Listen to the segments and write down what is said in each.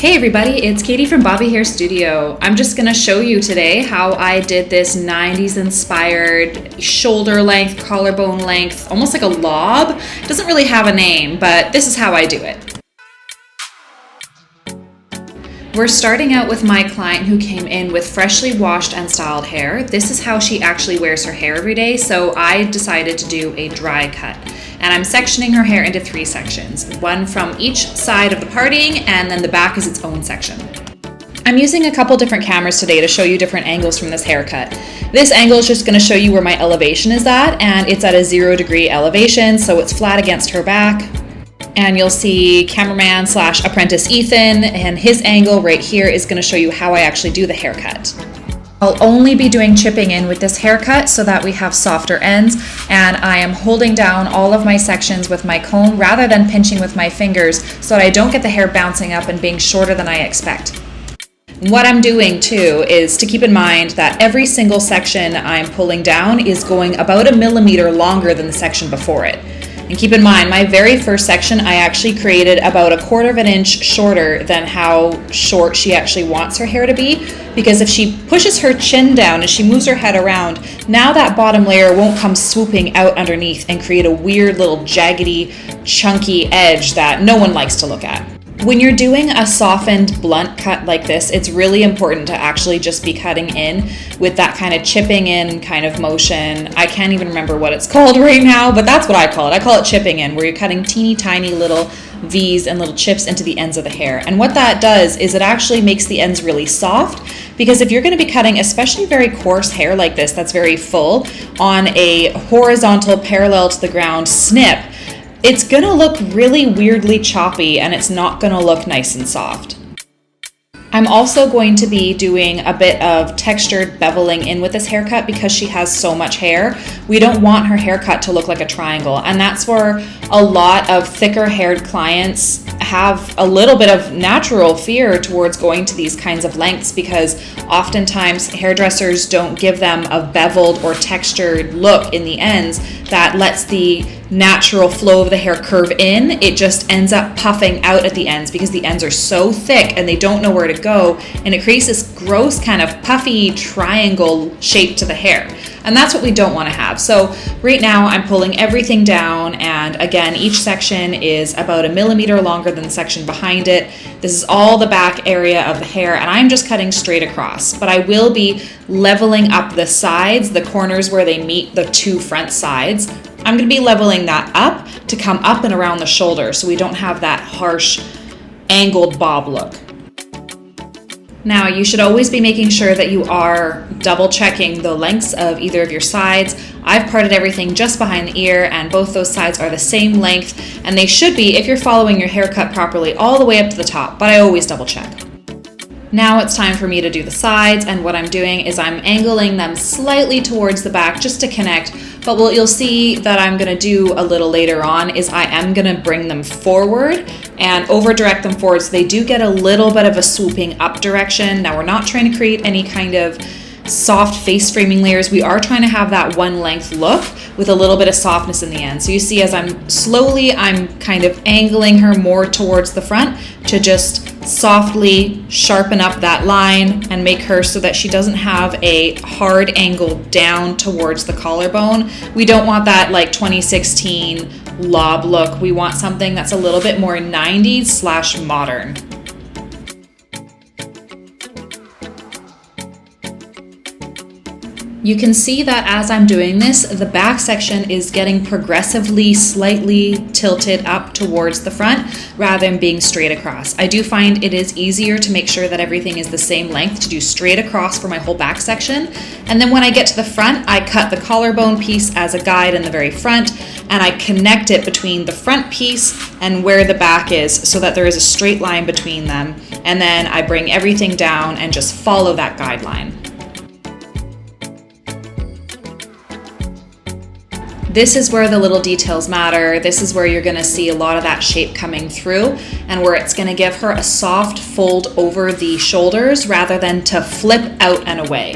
Hey everybody, it's Katie from Bobby Hair Studio. I'm just going to show you today how I did this 90s inspired shoulder length, collarbone length, almost like a lob. It doesn't really have a name, but this is how I do it. We're starting out with my client who came in with freshly washed and styled hair. This is how she actually wears her hair every day, so I decided to do a dry cut. And I'm sectioning her hair into 3 sections, one from each side of the parting, and then the back is its own section. I'm using a couple different cameras today to show you different angles from this haircut. This angle is just going to show you where my elevation is at, and it's at a 0-degree elevation, so it's flat against her back. And you'll see cameraman / apprentice Ethan, and his angle right here is going to show you how I actually do the haircut. I'll only be doing chipping in with this haircut so that we have softer ends, and I am holding down all of my sections with my comb rather than pinching with my fingers so that I don't get the hair bouncing up and being shorter than I expect. What I'm doing too is to keep in mind that every single section I'm pulling down is going about 1 millimeter longer than the section before it. And keep in mind, my very first section, I actually created about 1/4 inch shorter than how short she actually wants her hair to be, because if she pushes her chin down and she moves her head around, now that bottom layer won't come swooping out underneath and create a weird little jaggedy, chunky edge that no one likes to look at. When you're doing a softened blunt cut like this, it's really important to actually just be cutting in with that kind of chipping in kind of motion. I can't even remember what it's called right now, but that's what I call it. I call it chipping in, where you're cutting teeny tiny little V's and little chips into the ends of the hair. And what that does is it actually makes the ends really soft, because if you're going to be cutting especially very coarse hair like this that's very full on a horizontal parallel to the ground snip, it's going to look really weirdly choppy and it's not going to look nice and soft. I'm also going to be doing a bit of textured beveling in with this haircut because she has so much hair. We don't want her haircut to look like a triangle, and that's where a lot of thicker haired clients have a little bit of natural fear towards going to these kinds of lengths, because oftentimes hairdressers don't give them a beveled or textured look in the ends that lets the natural flow of the hair curve in. It just ends up puffing out at the ends because the ends are so thick and they don't know where to go, and it creates this gross kind of puffy triangle shape to the hair, and that's what we don't want to have. So right now I'm pulling everything down, and again, each section is about 1 millimeter longer than the section behind it. This is all the back area of the hair, and I'm just cutting straight across, but I will be leveling up the sides, the corners where they meet the 2 front sides. I'm going to be leveling that up to come up and around the shoulder so we don't have that harsh angled bob look. Now, you should always be making sure that you are double checking the lengths of either of your sides. I've parted everything just behind the ear, and both those sides are the same length, and they should be, if you're following your haircut properly, all the way up to the top, but I always double check. Now it's time for me to do the sides, and what I'm doing is I'm angling them slightly towards the back just to connect, but what you'll see that I'm going to do a little later on is I am going to bring them forward and over direct them forward so they do get a little bit of a swooping up direction. Now, we're not trying to create any kind of soft face framing layers. We are trying to have that one length look with a little bit of softness in the end. So you see, as I'm kind of angling her more towards the front to just softly sharpen up that line and make her so that she doesn't have a hard angle down towards the collarbone. We don't want that like 2016 lob look. We want something that's a little bit more 90s / modern. You can see that as I'm doing this, the back section is getting progressively slightly tilted up towards the front rather than being straight across. I do find it is easier to make sure that everything is the same length to do straight across for my whole back section. And then when I get to the front, I cut the collarbone piece as a guide in the very front, and I connect it between the front piece and where the back is so that there is a straight line between them. And then I bring everything down and just follow that guideline. This is where the little details matter. This is where you're going to see a lot of that shape coming through, and where it's going to give her a soft fold over the shoulders rather than to flip out and away.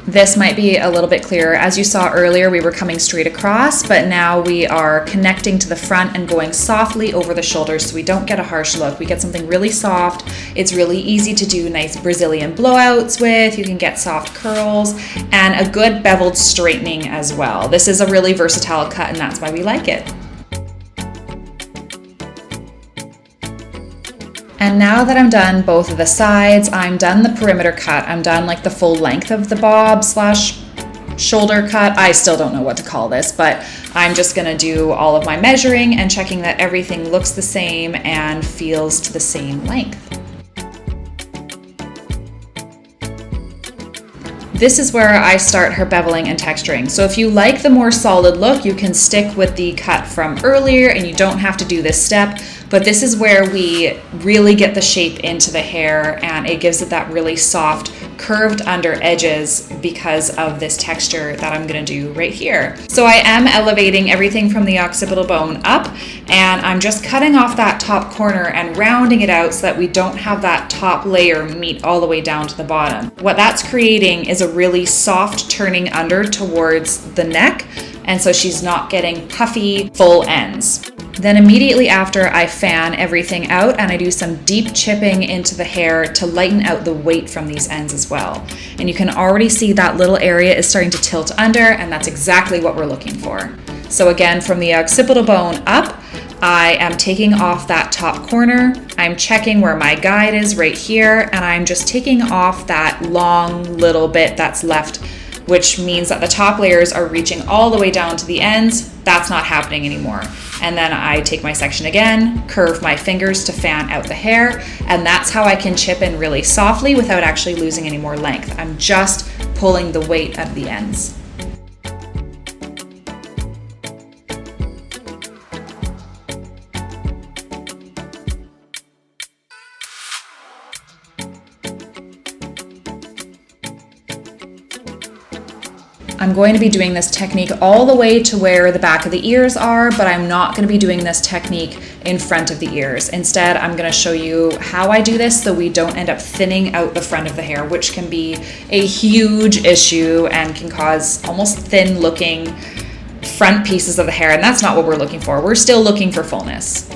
This might be a little bit clearer. As you saw earlier, we were coming straight across, but now we are connecting to the front and going softly over the shoulders so we don't get a harsh look. We get something really soft. It's really easy to do nice Brazilian blowouts with. You can get soft curls and a good beveled straightening as well. This is a really versatile cut, and that's why we like it. And now that I'm done both of the sides, I'm done the perimeter cut. I'm done like the full length of the bob slash shoulder cut. I still don't know what to call this, but I'm just gonna do all of my measuring and checking that everything looks the same and feels to the same length. This is where I start her beveling and texturing. So if you like the more solid look, you can stick with the cut from earlier and you don't have to do this step. But this is where we really get the shape into the hair, and it gives it that really soft, curved under edges because of this texture that I'm gonna do right here. So I am elevating everything from the occipital bone up, and I'm just cutting off that top corner and rounding it out so that we don't have that top layer meet all the way down to the bottom. What that's creating is a really soft turning under towards the neck, and so she's not getting puffy full ends. Then immediately after, I fan everything out and I do some deep chipping into the hair to lighten out the weight from these ends as well. And you can already see that little area is starting to tilt under, and that's exactly what we're looking for. So again, from the occipital bone up, I am taking off that top corner. I'm checking where my guide is right here, and I'm just taking off that long little bit that's left, which means that the top layers are reaching all the way down to the ends. That's not happening anymore. And then I take my section again, curve my fingers to fan out the hair, and that's how I can chip in really softly without actually losing any more length. I'm just pulling the weight at the ends. I'm going to be doing this technique all the way to where the back of the ears are, but I'm not going to be doing this technique in front of the ears. Instead, I'm going to show you how I do this so we don't end up thinning out the front of the hair, which can be a huge issue and can cause almost thin looking front pieces of the hair, and that's not what we're looking for. We're still looking for fullness.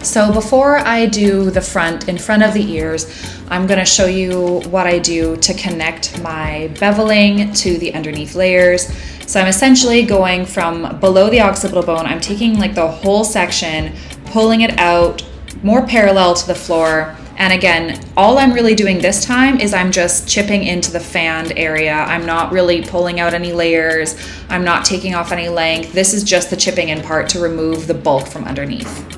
So before I do the front in front of the ears, I'm going to show you what I do to connect my beveling to the underneath layers. So I'm essentially going from below the occipital bone, I'm taking like the whole section, pulling it out more parallel to the floor. And again, all I'm really doing this time is I'm just chipping into the fanned area. I'm not really pulling out any layers. I'm not taking off any length. This is just the chipping in part to remove the bulk from underneath.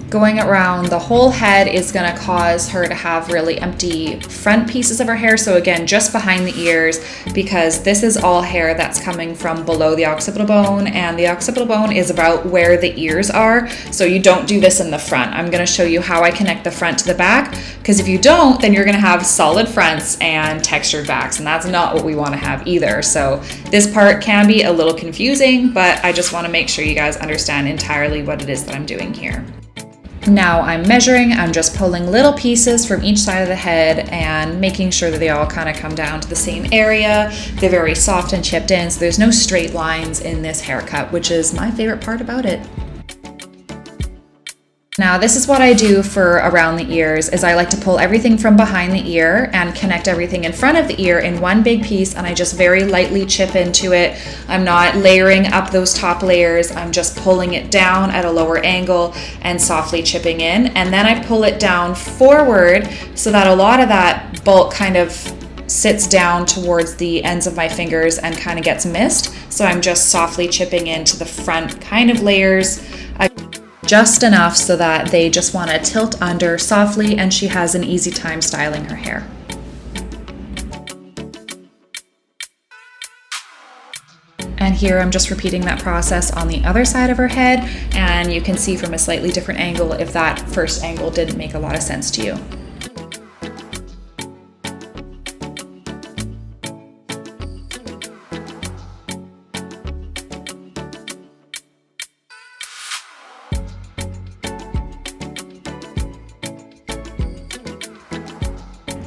Going around the whole head is going to cause her to have really empty front pieces of her hair. So again, just behind the ears, because this is all hair that's coming from below the occipital bone, and the occipital bone is about where the ears are. So you don't do this in the front. I'm going to show you how I connect the front to the back, because if you don't, then you're going to have solid fronts and textured backs, and that's not what we want to have either. So this part can be a little confusing, but I just want to make sure you guys understand entirely what it is that I'm doing here. Now I'm measuring, I'm just pulling little pieces from each side of the head and making sure that they all kind of come down to the same area. They're very soft and chipped in, so there's no straight lines in this haircut, which is my favorite part about it. Now this is what I do for around the ears, is I like to pull everything from behind the ear and connect everything in front of the ear in one big piece, and I just very lightly chip into it. I'm not layering up those top layers, I'm just pulling it down at a lower angle and softly chipping in, and then I pull it down forward so that a lot of that bulk kind of sits down towards the ends of my fingers and kind of gets missed. So I'm just softly chipping into the front kind of layers, just enough so that they just want to tilt under softly and she has an easy time styling her hair. And here I'm just repeating that process on the other side of her head, and you can see from a slightly different angle if that first angle didn't make a lot of sense to you.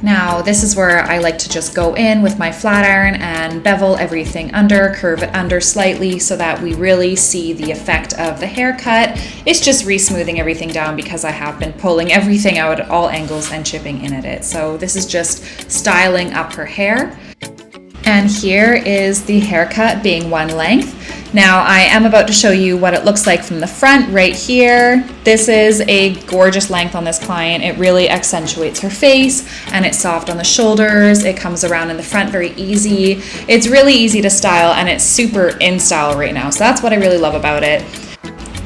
Now, this is where I like to just go in with my flat iron and bevel everything under, curve it under slightly so that we really see the effect of the haircut. It's just re-smoothing everything down because I have been pulling everything out at all angles and chipping in at it. So this is just styling up her hair. And here is the haircut being one length. Now I am about to show you what it looks like from the front right here. This is a gorgeous length on this client. It really accentuates her face and it's soft on the shoulders. It comes around in the front very easy. It's really easy to style and it's super in style right now. So that's what I really love about it.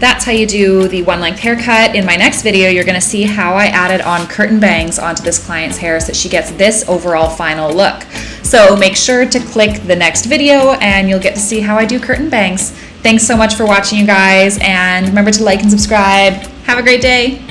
That's how you do the one length haircut. In my next video, you're gonna see how I added on curtain bangs onto this client's hair so that she gets this overall final look. So make sure to click the next video and you'll get to see how I do curtain bangs. Thanks so much for watching, you guys, and remember to like and subscribe. Have a great day.